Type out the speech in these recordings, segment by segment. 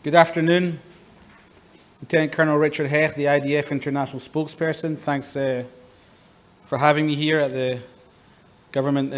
Good afternoon. Lieutenant Colonel Richard Hecht, the IDF International Spokesperson. Thanks for having me here at the Government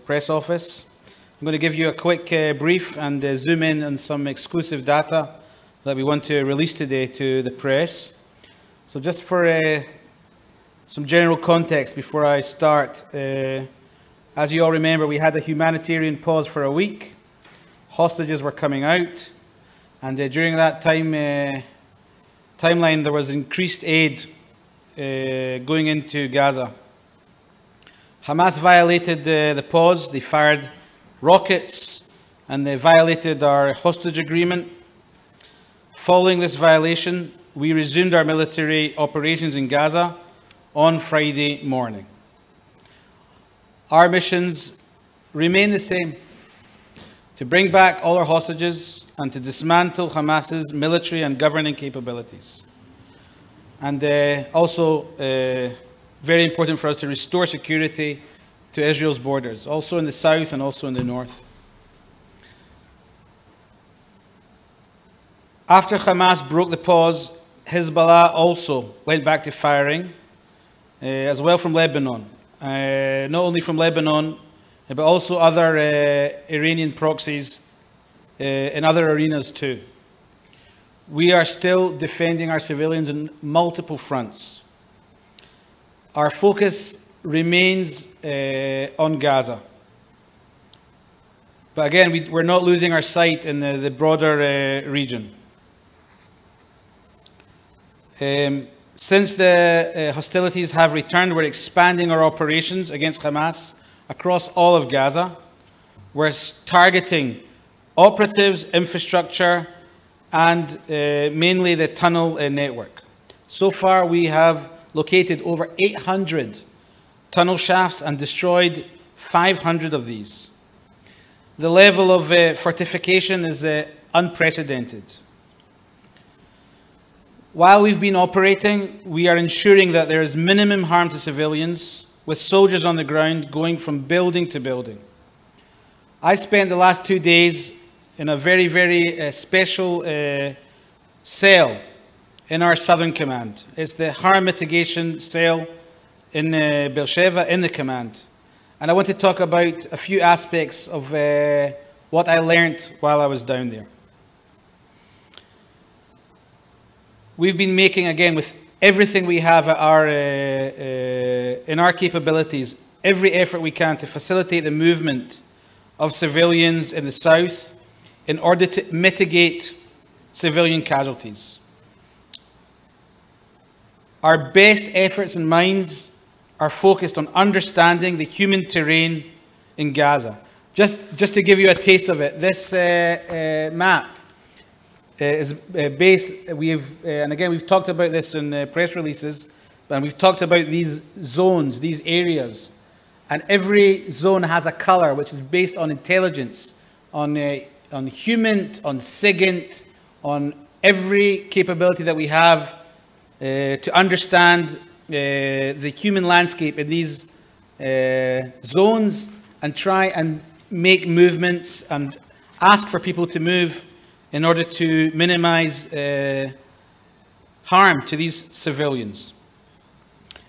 Press Office. I'm going to give you a quick brief and zoom in on some exclusive data that we want to release today to the press. So just for some general context before I start, as you all remember, we had a humanitarian pause for a week. Hostages were coming out, and during that timeline there was increased aid going into Gaza. Hamas violated the pause. They fired rockets and they violated our hostage agreement. Following this violation, we resumed our military operations in Gaza on Friday morning. Our missions remain the same: to bring back all our hostages and to dismantle Hamas's military and governing capabilities. And also, very important for us to restore security to Israel's borders, also in the south and also in the north. After Hamas broke the pause, Hezbollah also went back to firing, as well from Lebanon. Not only from Lebanon, but also other Iranian proxies in other arenas too. We are still defending our civilians on multiple fronts. Our focus remains on Gaza. But again, we're not losing our sight in the broader region. Since the hostilities have returned, we're expanding our operations against Hamas across all of Gaza. We're targeting operatives, infrastructure, and mainly the tunnel network. So far, we have located over 800 tunnel shafts and destroyed 500 of these. The level of fortification is unprecedented. While we've been operating, we are ensuring that there is minimum harm to civilians, with soldiers on the ground going from building to building. I spent the last 2 days in a very, very special cell in our Southern Command. It's the harm mitigation cell in Beersheba in the command. And I want to talk about a few aspects of what I learned while I was down there. We've been making, again, with everything we have at in our capabilities, every effort we can to facilitate the movement of civilians in the south in order to mitigate civilian casualties. Our best efforts and minds are focused on understanding the human terrain in Gaza. Just to give you a taste of it, this map is based, and again, we've talked about this in press releases, and we've talked about these zones, these areas, and every zone has a color which is based on intelligence, on human, on SIGINT, on every capability that we have to understand the human landscape in these zones and try and make movements and ask for people to move in order to minimize harm to these civilians.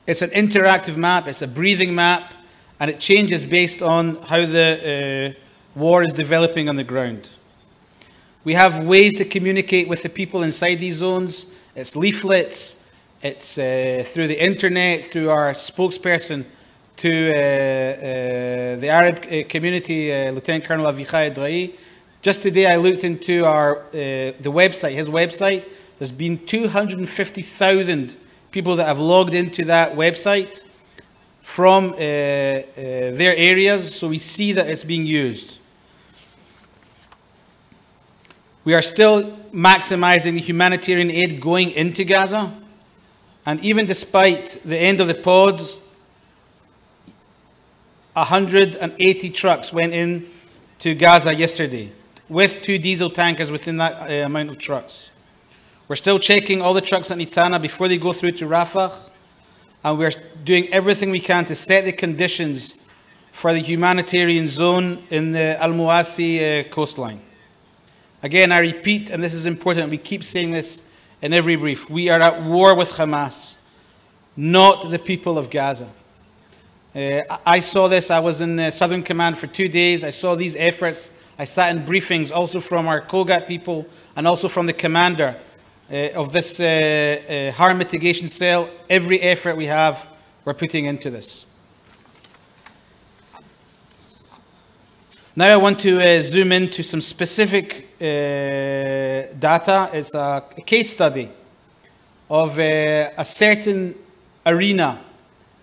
It's an interactive map, it's a breathing map, and it changes based on how the war is developing on the ground. We have ways to communicate with the people inside these zones. It's leaflets, it's through the internet, through our spokesperson to the Arab community, Lieutenant Colonel Avichai Edrahi. Just today I looked into the website, his website. There's been 250,000 people that have logged into that website from their areas, so we see that it's being used. We are still maximizing the humanitarian aid going into Gaza, and even despite the end of the pause, 180 trucks went in to Gaza yesterday, with 2 diesel tankers within that amount of trucks. We're still checking all the trucks at Nitzana before they go through to Rafah, and we're doing everything we can to set the conditions for the humanitarian zone in the Al-Muasi coastline. Again, I repeat, and this is important, we keep saying this in every brief, we are at war with Hamas, not the people of Gaza. I saw this, I was in Southern Command for 2 days, I saw these efforts, I sat in briefings also from our COGAT people and also from the commander of this harm mitigation cell. Every effort we have, we're putting into this. Now I want to zoom into some specific data. It's a case study of a certain arena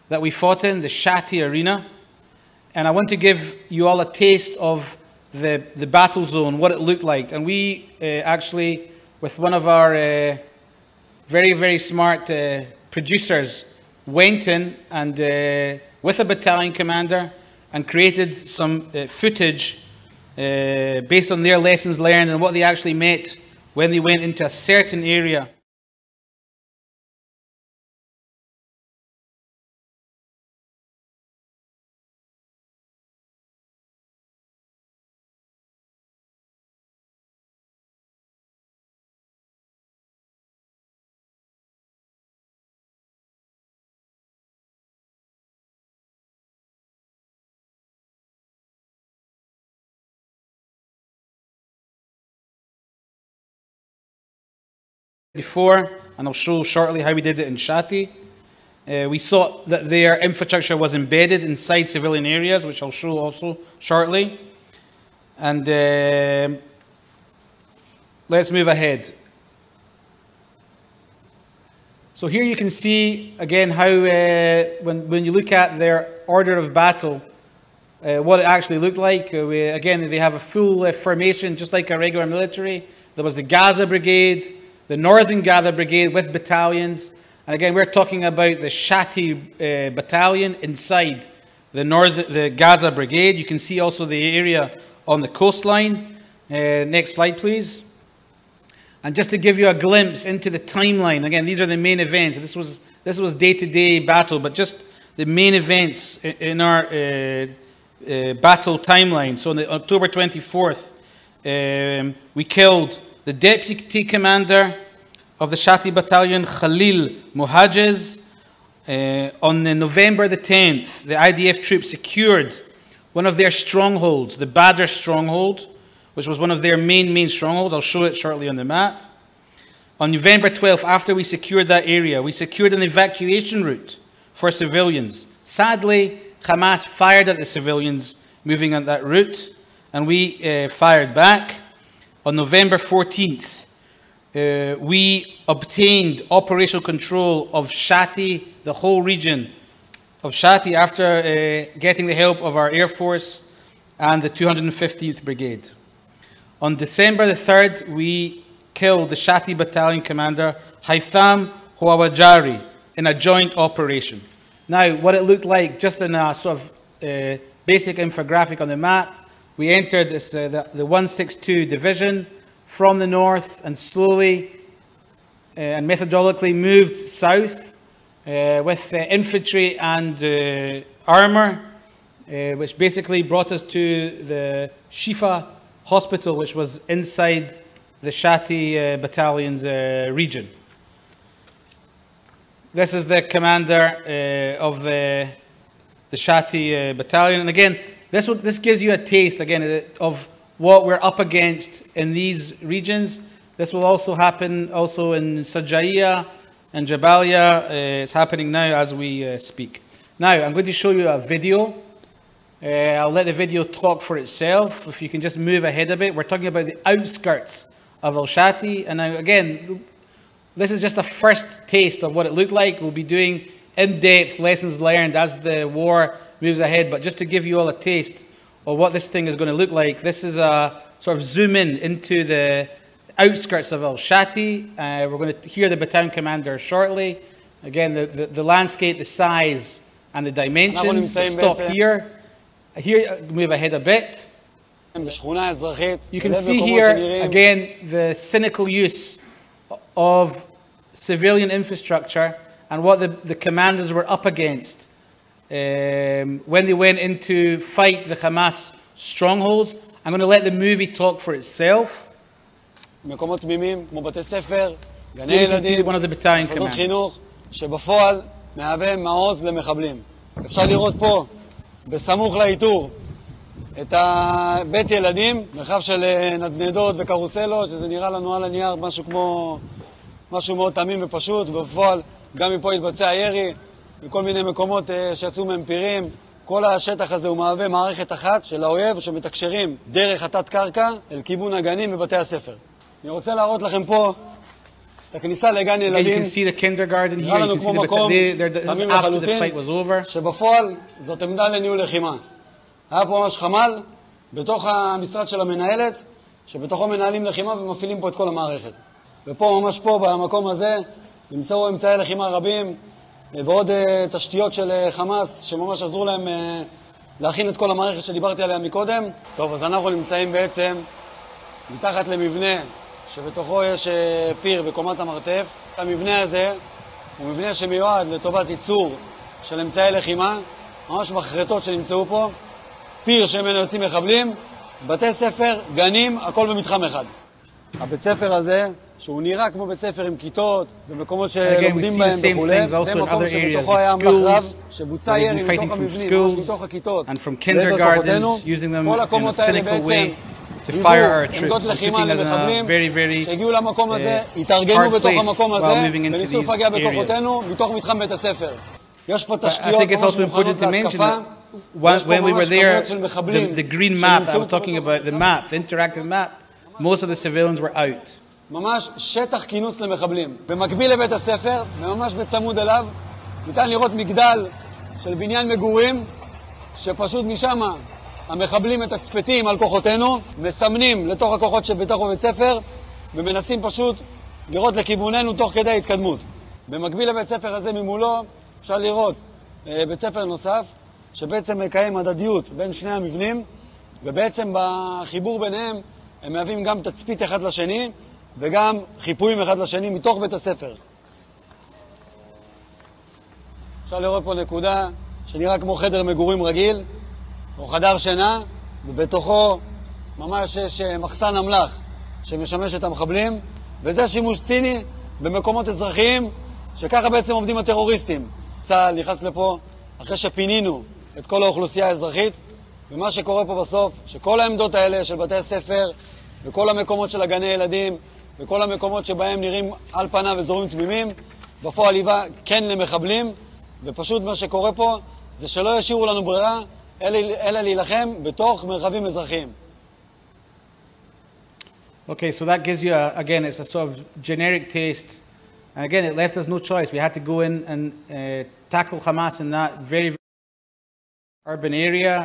that we fought in, the Shati arena. And I want to give you all a taste of the battle zone, what it looked like. And we actually, with one of our very, very smart producers, went in and with a battalion commander and created some footage based on their lessons learned and what they actually met when they went into a certain area. Before, and I'll show shortly how we did it in Shati. We saw that their infrastructure was embedded inside civilian areas, which I'll show also shortly. And let's move ahead. So here you can see again how when you look at their order of battle, what it actually looked like. Again, they have a full formation just like a regular military. There was the Gaza Brigade, the Northern Gaza Brigade with battalions. And again, we're talking about the Shati battalion inside the Gaza Brigade. You can see also the area on the coastline. Next slide, please. And just to give you a glimpse into the timeline, again, these are the main events. This was day-to-day battle, but just the main events in our battle timeline. So on October 24th, we killed the deputy commander of the Shati battalion, Khalil Muhajiz. On November the 10th, the IDF troops secured one of their strongholds, the Badr stronghold, which was one of their main strongholds. I'll show it shortly on the map. On November 12th, after we secured that area, we secured an evacuation route for civilians. Sadly, Hamas fired at the civilians moving on that route, and we fired back. On November 14th, we obtained operational control of Shati, the whole region of Shati, after getting the help of our Air Force and the 215th Brigade. On December the 3rd, we killed the Shati battalion commander, Haitham Hawajari, in a joint operation. Now, what it looked like, just in a sort of basic infographic on the map, we entered this, the 162 Division from the north and slowly and methodologically moved south with infantry and armour, which basically brought us to the Shifa hospital, which was inside the Shati battalion's region. This is the commander of the Shati battalion. And again, this gives you a taste, again, of what we're up against in these regions. This will also happen also in Sajaiya and Jabalia. It's happening now as we speak. Now, I'm going to show you a video. I'll let the video talk for itself. If you can just move ahead a bit. We're talking about the outskirts of Al-Shati. And now, again, this is just a first taste of what it looked like. We'll be doing in-depth lessons learned as the war moves ahead. But just to give you all a taste of what this thing is going to look like, this is a sort of zoom in into the outskirts of Al-Shati. We're going to hear the battalion commander shortly. Again, the landscape, the size, and the dimensions. We'll stop here. Here, move ahead a bit. You can see here, again, the cynical use of civilian infrastructure and what the commanders were up against when they went in to fight the Hamas strongholds. I'm going to let the movie talk for itself. מקומות תמימים, כמו בתי ספר, גני Here you can see ילדים, one of the battalion מוסדות commanders. חינוך, שבפועל מהווה מעוז למחבלים. אפשר לראות פה, בסמוך לאיתור, את בית ילדים, מרחב של נדנדות וקרוסלות, שזה נראה לנו על הנייר משהו מאוד תמים ופשוט, ובפועל גם מפה התבצע ירי, מכל מיני מקומות שיצאו מהם פירים. כל השטח הזה הוא מהווה מערכת אחת של האויב שמתקשרים דרך התת קרקע אל כיוון הגנים בבתי הספר. אני רוצה להראות לכם פה את הכניסה לגן ילדים. You can see the kindergarten here. נראה You לנו can כמו see the מקום this is תמים after the לחלוטין, fight was over. שבפועל זאת עמדה לניהול לחימה. היה פה ממש חמ"ל בתוך המשרד של המנהלת, שבתוכו מנהלים לחימה ומפעילים פה את כל המערכת. ופה, ממש פה, במקום הזה, נמצאו אמצעי לחימה רבים, ועוד תשתיות של חמאס, שממש עזרו להם להכין את כל המערכת שדיברתי עליה מקודם. טוב, אז אנחנו נמצאים בעצם מתחת למבנה, שבתוכו יש פיר בקומת המרתף. המבנה הזה הוא מבנה שמיועד לטובת ייצור של אמצעי לחימה, ממש מחרטות שנמצאו פה, פיר שממנו יוצאים מחבלים, בתי ספר, גנים, הכל במתחם אחד. הבית ספר הזה, שהוא נראה כמו בית ספר עם כיתות ומקומות שלומדים בהם וכולי, זה מקום שבתוכו היה אמל"ח רב, שבוצע ירי מתוך המבנים, ממש מתוך הכיתות, לעבר כוחותינו. כל הקומות האלה בעצם היוו עמדות לחימה למחבלים שהגיעו למקום הזה, התארגנו בתוך המקום הזה וניסו לפגע בכוחותינו מתוך מתחם בית הספר. יש פה תשתיות ממש מוכנות להתקפה. When we were there, the green map I was talking about, the map, the interactive map, most of the civilians were out. ממש שטח כינוס למחבלים. במקביל לבית הספר, וממש בצמוד אליו, ניתן לראות מגדל של בניין מגורים, שפשוט משם המחבלים מתצפתים על כוחותינו, מסמנים לתוך הכוחות שבתוך בית ספר, ומנסים פשוט לראות לכיווננו תוך כדי התקדמות. במקביל לבית ספר הזה ממולו, אפשר לראות בית ספר נוסף, שבעצם מקיים הדדיות בין שני המבנים, ובעצם בחיבור ביניהם הם מהווים גם תצפית אחד לשני, וגם חיפויים אחד לשני מתוך בית הספר. אפשר לראות פה נקודה שנראה כמו חדר מגורים רגיל, או חדר שינה, ובתוכו ממש יש מחסן אמל"ח שמשמש את המחבלים, וזה שימוש ציני במקומות אזרחיים, שככה בעצם עובדים הטרוריסטים. צה"ל נכנס לפה אחרי שפינינו את כל האוכלוסייה האזרחית, ומה שקורה פה בסוף, שכל העמדות האלה של בתי הספר, וכל המקומות של הגני ילדים, וכל המקומות שבהם נראים על פניו אזורים תמימים, בפועל היווה כן למחבלים, ופשוט מה שקורה פה זה שלא ישאירו לנו ברירה, אלא להילחם בתוך מרחבים אזרחיים. Okay, so that gives you, again, it's a sort of generic taste. And again, it left us no choice. We had to go in and tackle Hamas in that very urban area.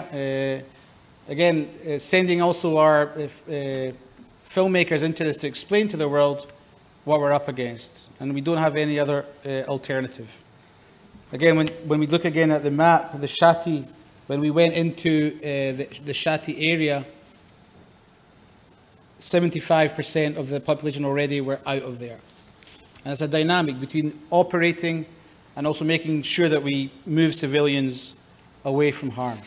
Again, sending also our filmmakers into this to explain to the world what we're up against. And we don't have any other alternative. Again, when we look again at the map, the Shati, when we went into the Shati area, 75% of the population already were out of there. And it's a dynamic between operating and also making sure that we move civilians away from harm.